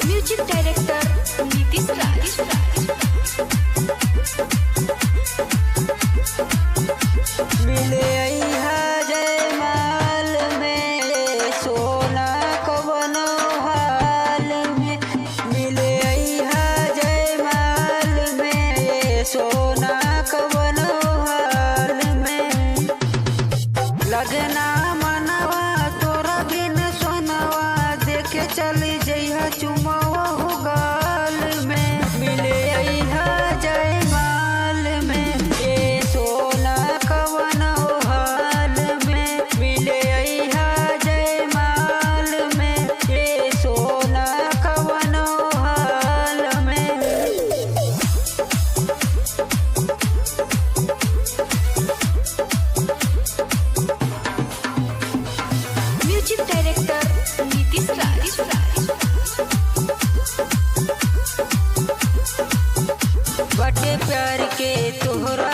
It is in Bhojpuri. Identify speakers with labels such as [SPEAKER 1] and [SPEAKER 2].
[SPEAKER 1] म्यूजिक डायरेक्टर नीतीश राज।
[SPEAKER 2] मिले जयमाल में सोना कवन हाल में, मिले जयमाल में सोना कवन हाल में। लगना मनवा तोरा बिन सोनवा देखे चली जइहा चुमावा हो गाल में। मिले जयमाल में ये सोना कवन हाल में, मिले जयमाल में ये सोना कवन हाल में।
[SPEAKER 1] म्यूजिक डायरेक्टर नीतीश राज।
[SPEAKER 2] बटे प्यार के तोहरा